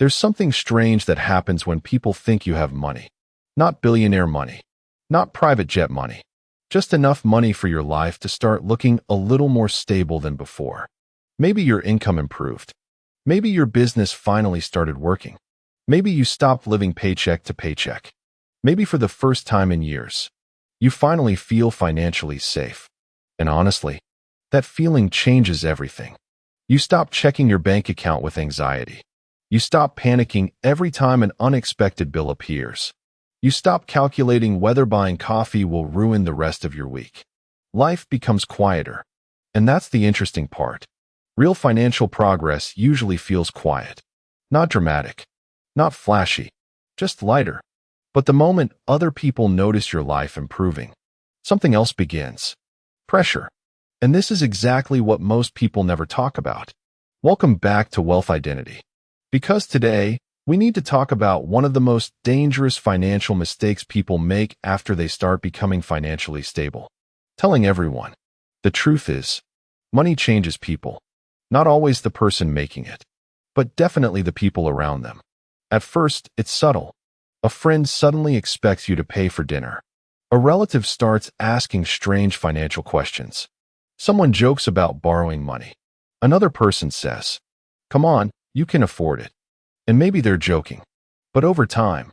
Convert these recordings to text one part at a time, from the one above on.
There's something strange that happens when people think you have money. Not billionaire money, not private jet money, just enough money for your life to start looking a little more stable than before. Maybe your income improved. Maybe your business finally started working. Maybe you stopped living paycheck to paycheck. Maybe for the first time in years, you finally feel financially safe. And honestly, that feeling changes everything. You stop checking your bank account with anxiety. You stop panicking every time an unexpected bill appears. You stop calculating whether buying coffee will ruin the rest of your week. Life becomes quieter. And that's the interesting part. Real financial progress usually feels quiet. Not dramatic. Not flashy. Just lighter. But the moment other people notice your life improving, something else begins. Pressure. And this is exactly what most people never talk about. Welcome back to Wealth Identity. Because today, we need to talk about one of the most dangerous financial mistakes people make after they start becoming financially stable. Telling everyone. The truth is, money changes people. Not always the person making it, but definitely the people around them. At first, it's subtle. A friend suddenly expects you to pay for dinner. A relative starts asking strange financial questions. Someone jokes about borrowing money. Another person says, "Come on, you can afford it." And maybe they're joking. But over time,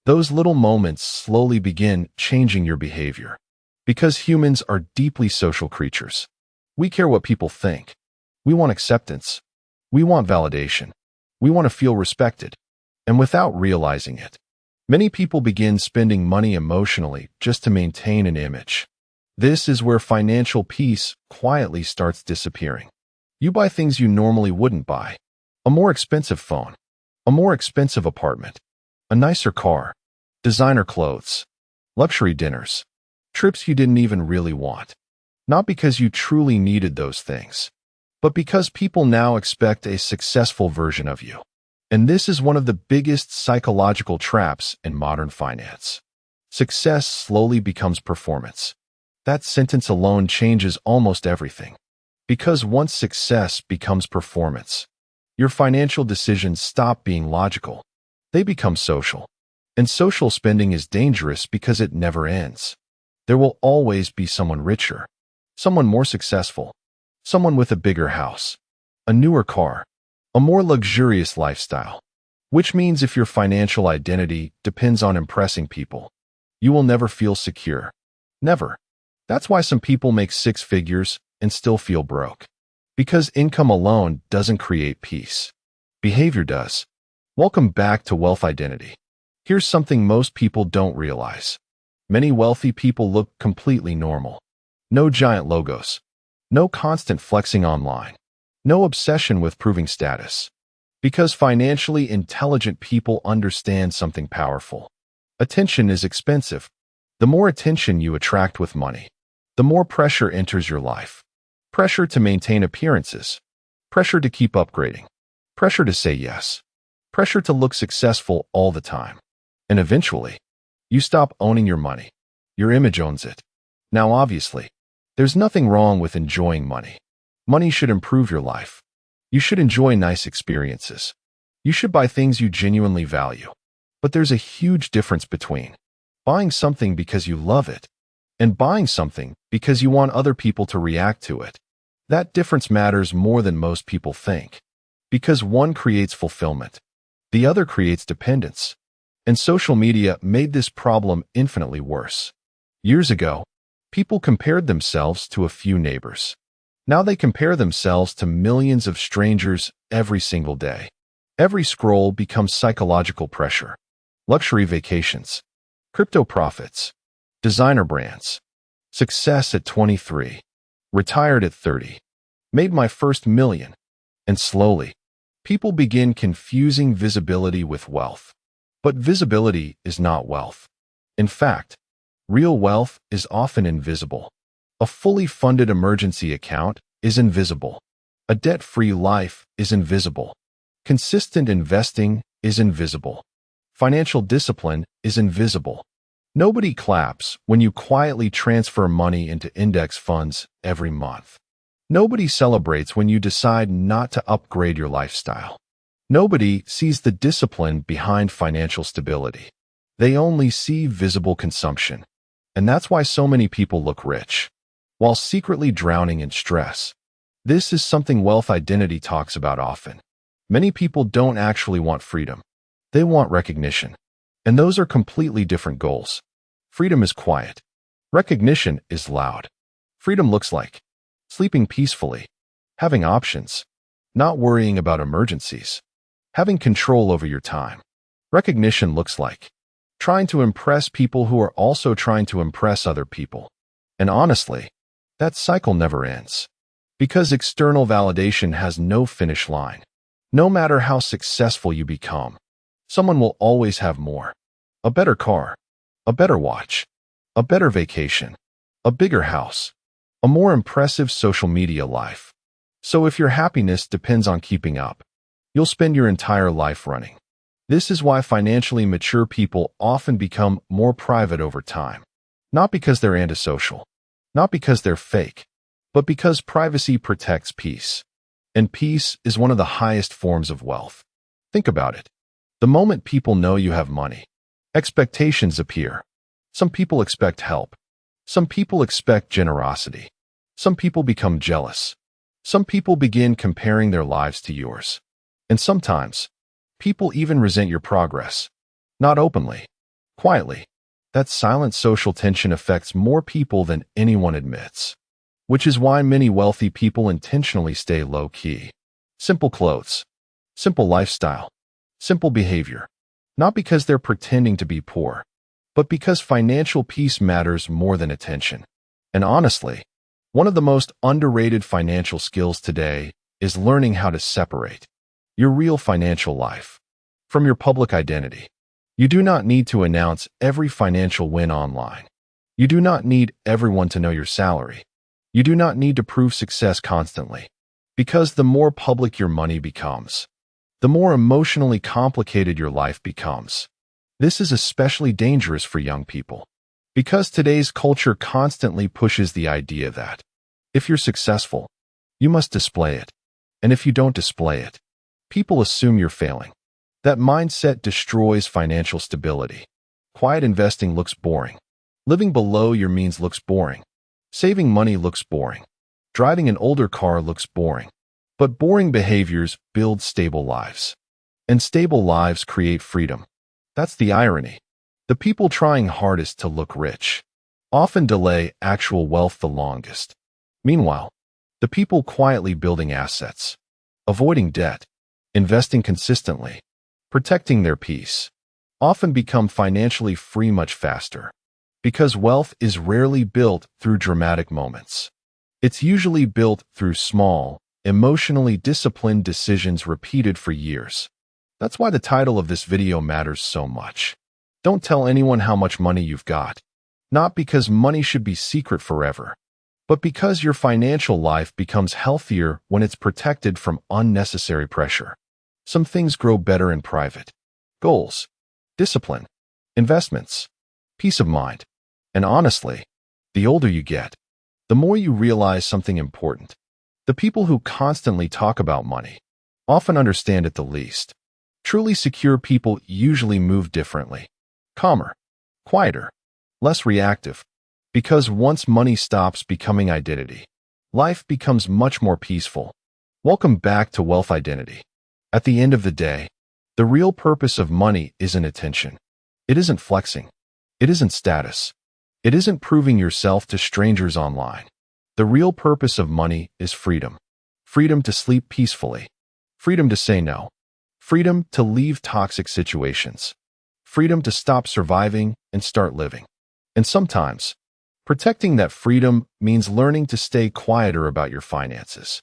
those little moments slowly begin changing your behavior. Because humans are deeply social creatures. We care what people think. We want acceptance. We want validation. We want to feel respected. And without realizing it, many people begin spending money emotionally just to maintain an image. This is where financial peace quietly starts disappearing. You buy things you normally wouldn't buy. A more expensive phone. A more expensive apartment. A nicer car. Designer clothes. Luxury dinners. Trips you didn't even really want. Not because you truly needed those things, but because people now expect a successful version of you. And this is one of the biggest psychological traps in modern finance. Success slowly becomes performance. That sentence alone changes almost everything. Because once success becomes performance, your financial decisions stop being logical. They become social. And social spending is dangerous because it never ends. There will always be someone richer, someone more successful, someone with a bigger house, a newer car, a more luxurious lifestyle. Which means if your financial identity depends on impressing people, you will never feel secure. Never. That's why some people make six figures and still feel broke. Because income alone doesn't create peace. Behavior does. Welcome back to Wealth Identity. Here's something most people don't realize. Many wealthy people look completely normal. No giant logos. No constant flexing online. No obsession with proving status. Because financially intelligent people understand something powerful. Attention is expensive. The more attention you attract with money, the more pressure enters your life. Pressure to maintain appearances. Pressure to keep upgrading. Pressure to say yes. Pressure to look successful all the time. And eventually, you stop owning your money. Your image owns it. Now, obviously, there's nothing wrong with enjoying money. Money should improve your life. You should enjoy nice experiences. You should buy things you genuinely value. But there's a huge difference between buying something because you love it and buying something because you want other people to react to it. That difference matters more than most people think. Because one creates fulfillment. The other creates dependence. And social media made this problem infinitely worse. Years ago, people compared themselves to a few neighbors. Now they compare themselves to millions of strangers every single day. Every scroll becomes psychological pressure. Luxury vacations. Crypto profits. Designer brands. Success at 23. Retired at 30. Made my first million. And slowly, people begin confusing visibility with wealth. But visibility is not wealth. In fact, real wealth is often invisible. A fully funded emergency account is invisible. A debt-free life is invisible. Consistent investing is invisible. Financial discipline is invisible. Nobody claps when you quietly transfer money into index funds every month. Nobody celebrates when you decide not to upgrade your lifestyle. Nobody sees the discipline behind financial stability. They only see visible consumption. And that's why so many people look rich, while secretly drowning in stress. This is something Wealth Identity talks about often. Many people don't actually want freedom. They want recognition. And those are completely different goals. Freedom is quiet. Recognition is loud. Freedom looks like sleeping peacefully, having options, not worrying about emergencies, having control over your time. Recognition looks like trying to impress people who are also trying to impress other people. And honestly, that cycle never ends. Because external validation has no finish line. No matter how successful you become, someone will always have more. A better car, a better watch, a better vacation, a bigger house, a more impressive social media life. So if your happiness depends on keeping up, you'll spend your entire life running. This is why financially mature people often become more private over time. Not because they're antisocial, not because they're fake, but because privacy protects peace. And peace is one of the highest forms of wealth. Think about it. The moment people know you have money, expectations appear. Some people expect help. Some people expect generosity. Some people become jealous. Some people begin comparing their lives to yours. And sometimes, people even resent your progress. Not openly, quietly. That silent social tension affects more people than anyone admits. Which is why many wealthy people intentionally stay low-key. Simple clothes, simple lifestyle, simple behavior. Not because they're pretending to be poor, but because financial peace matters more than attention. And honestly, one of the most underrated financial skills today is learning how to separate your real financial life from your public identity. You do not need to announce every financial win online. You do not need everyone to know your salary. You do not need to prove success constantly. Because the more public your money becomes, the more emotionally complicated your life becomes. This is especially dangerous for young people. Because today's culture constantly pushes the idea that if you're successful, you must display it. And if you don't display it, people assume you're failing. That mindset destroys financial stability. Quiet investing looks boring. Living below your means looks boring. Saving money looks boring. Driving an older car looks boring. But boring behaviors build stable lives. And stable lives create freedom. That's the irony. The people trying hardest to look rich often delay actual wealth the longest. Meanwhile, the people quietly building assets, avoiding debt, investing consistently, protecting their peace, often become financially free much faster. Because wealth is rarely built through dramatic moments. It's usually built through small, emotionally disciplined decisions repeated for years. That's why the title of this video matters so much. Don't tell anyone how much money you've got. Not because money should be secret forever, but because your financial life becomes healthier when it's protected from unnecessary pressure. Some things grow better in private. Goals, discipline, investments, peace of mind. And honestly, the older you get, the more you realize something important. The people who constantly talk about money often understand it the least. Truly secure people usually move differently. Calmer, quieter, less reactive. Because once money stops becoming identity, life becomes much more peaceful. Welcome back to Wealth Identity. At the end of the day, the real purpose of money isn't attention. It isn't flexing. It isn't status. It isn't proving yourself to strangers online. The real purpose of money is freedom. Freedom to sleep peacefully. Freedom to say no. Freedom to leave toxic situations. Freedom to stop surviving and start living. And sometimes, protecting that freedom means learning to stay quieter about your finances.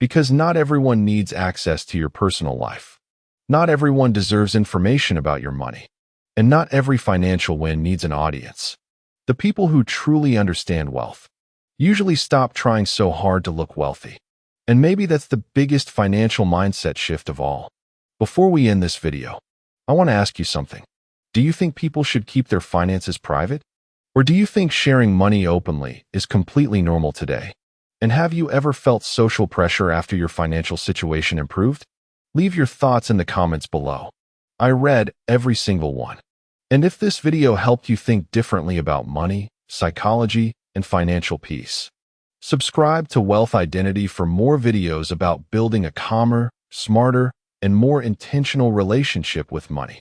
Because not everyone needs access to your personal life. Not everyone deserves information about your money. And not every financial win needs an audience. The people who truly understand wealth usually stop trying so hard to look wealthy. And maybe that's the biggest financial mindset shift of all. Before we end this video, I want to ask you something. Do you think people should keep their finances private? Or do you think sharing money openly is completely normal today? And have you ever felt social pressure after your financial situation improved? Leave your thoughts in the comments below. I read every single one. And if this video helped you think differently about money, psychology, and financial peace, subscribe to Wealth Identity for more videos about building a calmer, smarter, and more intentional relationship with money.